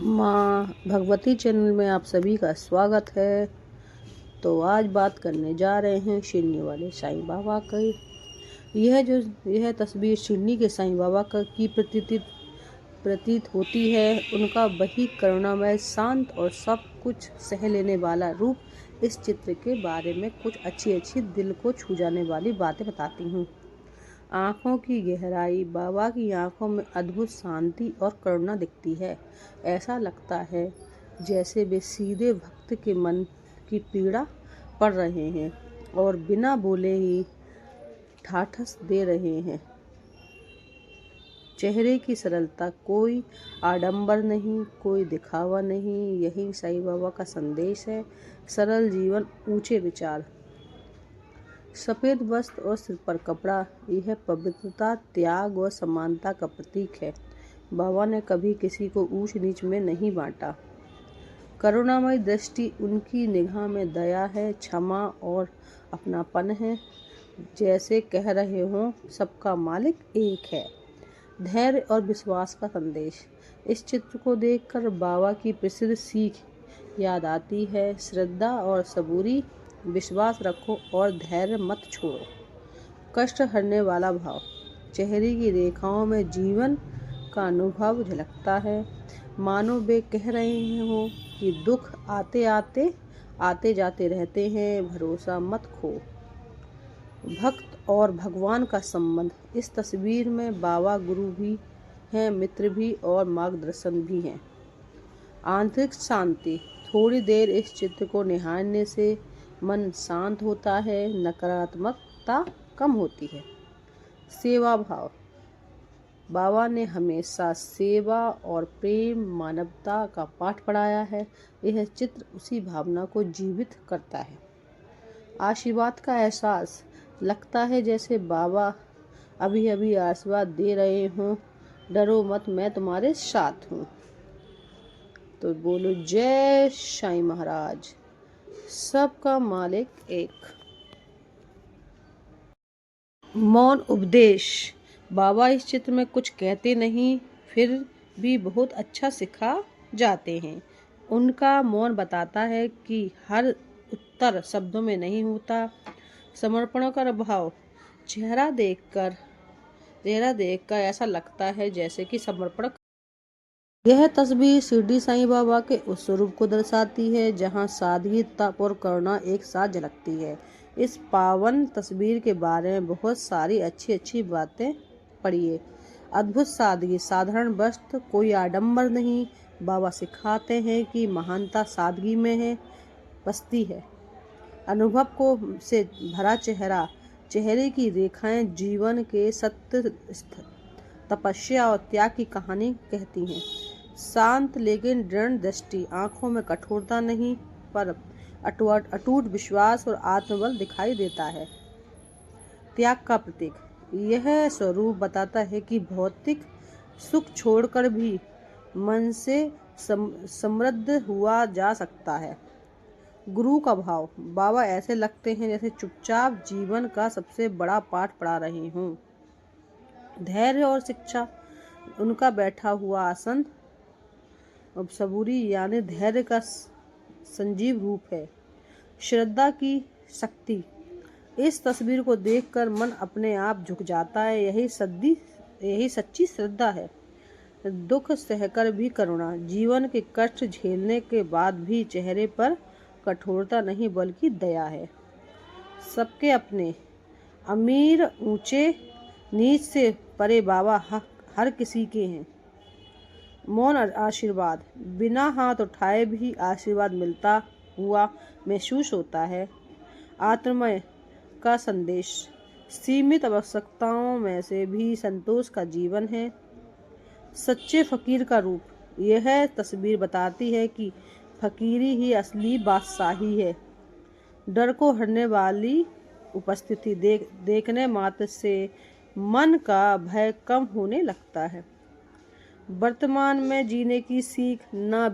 माँ भगवती चैनल में आप सभी का स्वागत है। तो आज बात करने जा रहे हैं शिरडी वाले साईं बाबा की। यह तस्वीर शिरडी के साईं बाबा की प्रतीत होती है। उनका वही करुणामय, शांत और सब कुछ सह लेने वाला रूप। इस चित्र के बारे में कुछ अच्छी दिल को छू जाने वाली बातें बताती हूँ। आँखों की गहराई। बाबा की आँखों में अद्भुत शांति और करुणा दिखती है। ऐसा लगता है जैसे वे सीधे भक्त के मन की पीड़ा पढ़ रहे हैं और बिना बोले ही ठाठस दे रहे हैं। चेहरे की सरलता, कोई आडंबर नहीं, कोई दिखावा नहीं। यही साईं बाबा का संदेश है। सरल जीवन, ऊंचे विचार। सफ़ेद वस्त्र और सिर पर कपड़ा, यह पवित्रता, त्याग और समानता का प्रतीक है। बाबा ने कभी किसी को ऊंच नीच में नहीं बांटा। करुणामयी दृष्टि, उनकी निगाह में दया है, क्षमा और अपनापन है। जैसे कह रहे हों सबका मालिक एक है। धैर्य और विश्वास का संदेश। इस चित्र को देखकर बाबा की प्रसिद्ध सीख याद आती है। श्रद्धा और सबूरी, विश्वास रखो और धैर्य मत छोड़ो। कष्ट हरने वाला भाव। चेहरे की रेखाओं में जीवन का अनुभव झलकता है। मानो वे कह रहे हो कि दुख आते जाते रहते हैं, भरोसा मत खो। भक्त और भगवान का संबंध। इस तस्वीर में बाबा गुरु भी हैं, मित्र भी और मार्गदर्शन भी हैं। आंतरिक शांति। थोड़ी देर इस चित्र को निहारने से मन शांत होता है, नकारात्मकता कम होती है। सेवा भाव। बाबा ने हमेशा सेवा और प्रेम, मानवता का पाठ पढ़ाया है। यह चित्र उसी भावना को जीवित करता है। आशीर्वाद का एहसास। लगता है जैसे बाबा अभी अभी आशीर्वाद दे रहे हों, डरो मत, मैं तुम्हारे साथ हूँ। तो बोलो जय साईं महाराज, सबका मालिक एक। मौन उपदेश। बाबा इस चित्र में कुछ कहते नहीं, फिर भी बहुत अच्छा सिखा जाते हैं। उनका मौन बताता है कि हर उत्तर शब्दों में नहीं होता। समर्पण का भाव। चेहरा देखकर ऐसा लगता है जैसे कि समर्पण। यह तस्वीर शिरडी साईं बाबा के उस स्वरूप को दर्शाती है जहां सादगी, तप और करुणा एक साथ झलकती है। इस पावन तस्वीर के बारे में बहुत सारी अच्छी बातें पढ़िए। अद्भुत सादगी। साधारण वस्त्र, कोई आडंबर नहीं। बाबा सिखाते हैं कि महानता सादगी में है, बसती है। अनुभव को से भरा चेहरा। चेहरे की रेखाएं जीवन के सत्य, तपस्या और त्याग की कहानी कहती हैं। शांत लेकिन दृढ़ दृष्टि। आंखों में कठोरता नहीं, पर अटूट विश्वास और आत्मबल दिखाई देता है। त्याग का प्रतीक। यह स्वरूप बताता है कि भौतिक सुख छोड़कर भी मन से समृद्ध हुआ जा सकता है। गुरु का भाव। बाबा ऐसे लगते हैं जैसे चुपचाप जीवन का सबसे बड़ा पाठ पढ़ा रहे हों। धैर्य और शिक्षा। उनका बैठा हुआ आसन अब सबूरी यानी धैर्य का संजीव रूप है। श्रद्धा की शक्ति। इस तस्वीर को देखकर मन अपने आप झुक जाता है। यही सच्ची श्रद्धा है। दुख सहकर भी करुणा। जीवन के कष्ट झेलने के बाद भी चेहरे पर कठोरता नहीं बल्कि दया है। सबके अपने। अमीर ऊंचे नीच से परे बाबा हर किसी के हैं। मौन आशीर्वाद। बिना हाथ उठाए भी आशीर्वाद मिलता हुआ महसूस होता है। आत्मय का संदेश। सीमित आवश्यकताओं में से भी संतोष का जीवन है। सच्चे फकीर का रूप। यह तस्वीर बताती है कि फकीरी ही असली बादशाही है। डर को हरने वाली उपस्थिति। देखने मात्र से मन का भय कम होने लगता है। वर्तमान में जीने की सीख। ना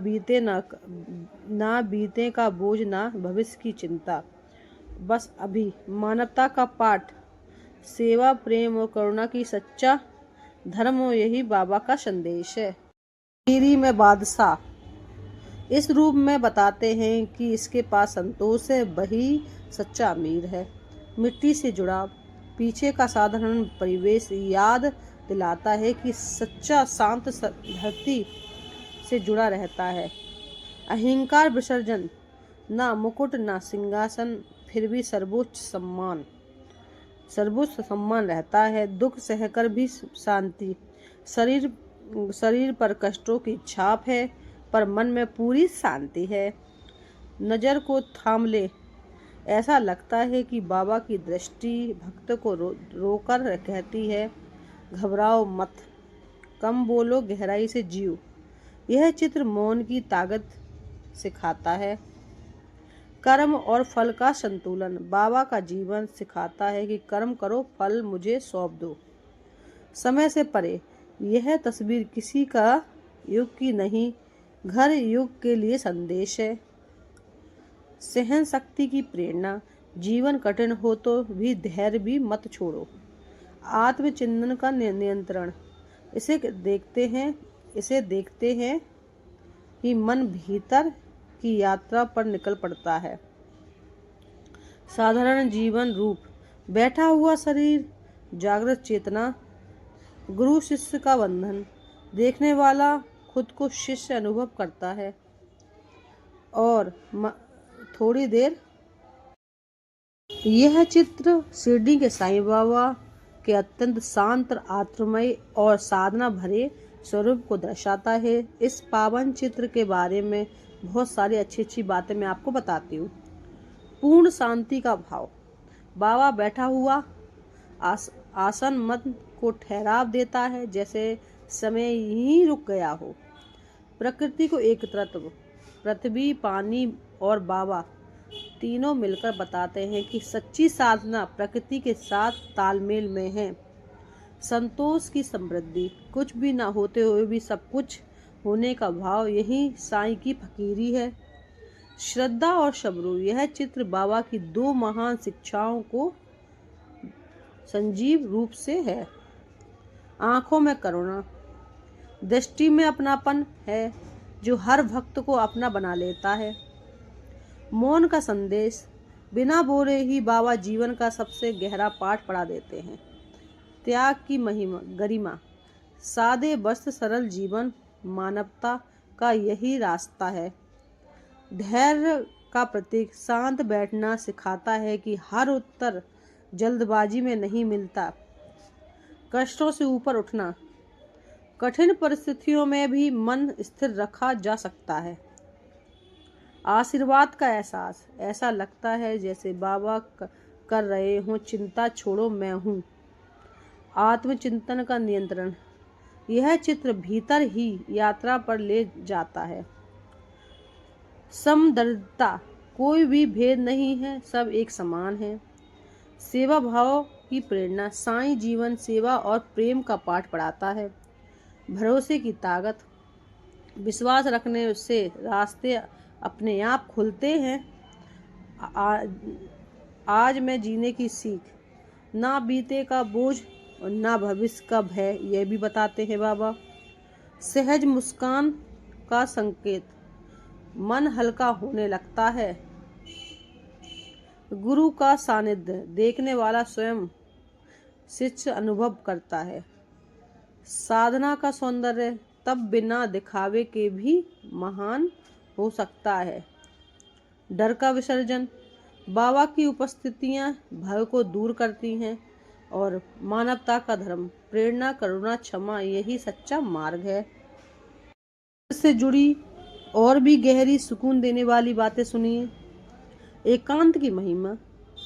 बीते का बोझ, ना भविष्य की चिंता, बस अभी। मानवता का पाठ। सेवा, प्रेम और करुणा की सच्चा धर्म, यही बाबा का संदेश है। फकीरी में बादशाह। इस रूप में बताते हैं कि इसके पास संतोष है, वही सच्चा अमीर है। मिट्टी से जुड़ाव, पीछे का साधारण परिवेश याद दिलाता है कि सच्चा शांत धरती से जुड़ा रहता है। अहंकार विसर्जन, ना मुकुट ना सिंहासन, फिर भी सर्वोच्च सम्मान रहता है। दुख सहकर भी शांति, शरीर पर कष्टों की छाप है पर मन में पूरी शांति है। नजर को थाम ले, ऐसा लगता है कि बाबा की दृष्टि भक्त को रोकर कहती है, घबराओ मत, कम बोलो, गहराई से जियो। यह चित्र मौन की ताकत सिखाता है। कर्म और फल का संतुलन, बाबा का जीवन सिखाता है कि कर्म करो, फल मुझे सौंप दो। समय से परे, यह तस्वीर किसी का युग की नहीं, घर युग के लिए संदेश है। सहन शक्ति की प्रेरणा, जीवन कठिन हो तो भी धैर्य भी मत छोड़ो। आत्मचिंतन का नियंत्रण, इसे देखते हैं कि मन भीतर की यात्रा पर निकल पड़ता है। साधारण जीवन रूप, बैठा हुआ शरीर, जागृत चेतना, गुरु शिष्य का बंधन, देखने वाला खुद को शिष्य अनुभव करता है। और थोड़ी देर, यह चित्र शिरडी के साईं बाबा के अत्यंत शांत, आत्ममय और साधना भरे स्वरूप को दर्शाता है। इस पावन चित्र के बारे में बहुत सारी अच्छी बातें मैं आपको बताती हूँ। पूर्ण शांति का भाव, बाबा बैठा हुआ आसन मन को ठहराव देता है, जैसे समय ही रुक गया हो। प्रकृति को एक तत्व, पृथ्वी, पानी और बाबा तीनों मिलकर बताते हैं कि सच्ची साधना प्रकृति के साथ तालमेल में है। संतोष की समृद्धि, कुछ भी ना होते हुए भी सब कुछ होने का भाव, यही साईं की फकीरी है। श्रद्धा और शबरू, यह चित्र बाबा की दो महान शिक्षाओं को संजीव रूप से है। आंखों में करुणा, दृष्टि में अपनापन है जो हर भक्त को अपना बना लेता है। मौन का संदेश, बिना बोले ही बाबा जीवन का सबसे गहरा पाठ पढ़ा देते हैं। त्याग की महिमा, गरिमा, सादे वस्त्र, सरल जीवन, मानवता का यही रास्ता है। धैर्य का प्रतीक, शांत बैठना सिखाता है कि हर उत्तर जल्दबाजी में नहीं मिलता। कष्टों से ऊपर उठना, कठिन परिस्थितियों में भी मन स्थिर रखा जा सकता है। आशीर्वाद का एहसास, ऐसा लगता है जैसे बाबा कर रहे हों, चिंता छोड़ो मैं हूँ। आत्मचिंतन का नियंत्रण, यह चित्र भीतर ही यात्रा पर ले जाता है। समदर्शिता, कोई भी भेद नहीं है, सब एक समान है। सेवा भाव की प्रेरणा, साईं जीवन सेवा और प्रेम का पाठ पढ़ाता है। भरोसे की ताकत, विश्वास रखने से रास्ते अपने आप खुलते हैं। आज मैं जीने की सीख, ना बीते का बोझ और ना भविष्य का भय, यह भी बताते हैं बाबा। सहज मुस्कान का संकेत, मन हल्का होने लगता है। गुरु का सानिध्य, देखने वाला स्वयं शिष्य अनुभव करता है। साधना का सौंदर्य, तब बिना दिखावे के भी महान हो सकता है। डर का विसर्जन, बाबा की उपस्थितियां भय को दूर करती हैं। और मानवता का धर्म, प्रेरणा, करुणा, क्षमा, यही सच्चा मार्ग है। इससे जुड़ी और भी गहरी सुकून देने वाली बातें सुनिए। एकांत की महिमा,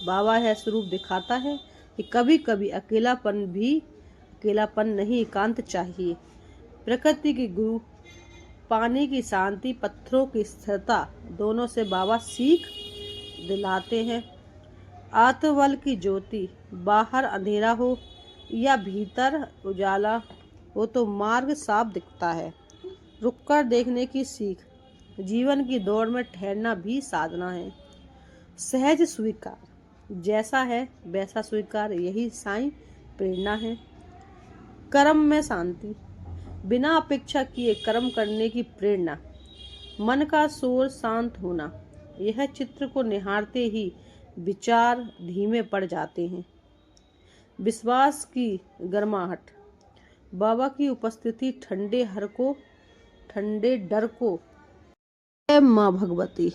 बाबा है स्वरूप दिखाता है कि कभी कभी अकेलापन नहीं, एकांत चाहिए। प्रकृति के गुरु, पानी की शांति, पत्थरों की स्थिरता, दोनों से बाबा सीख दिलाते हैं। आत्मबल की ज्योति, बाहर अंधेरा हो या भीतर उजाला हो तो मार्ग साफ दिखता है। रुककर देखने की सीख, जीवन की दौड़ में ठहरना भी साधना है। सहज स्वीकार, जैसा है वैसा स्वीकार, यही साईं प्रेरणा है। कर्म में शांति, बिना अपेक्षा किए कर्म करने की प्रेरणा। मन का शोर शांत होना। यह चित्र को निहारते ही विचार धीमे पड़ जाते हैं। विश्वास की गर्माहट। बाबा की उपस्थिति ठंडे डर को, जय माँ भगवती।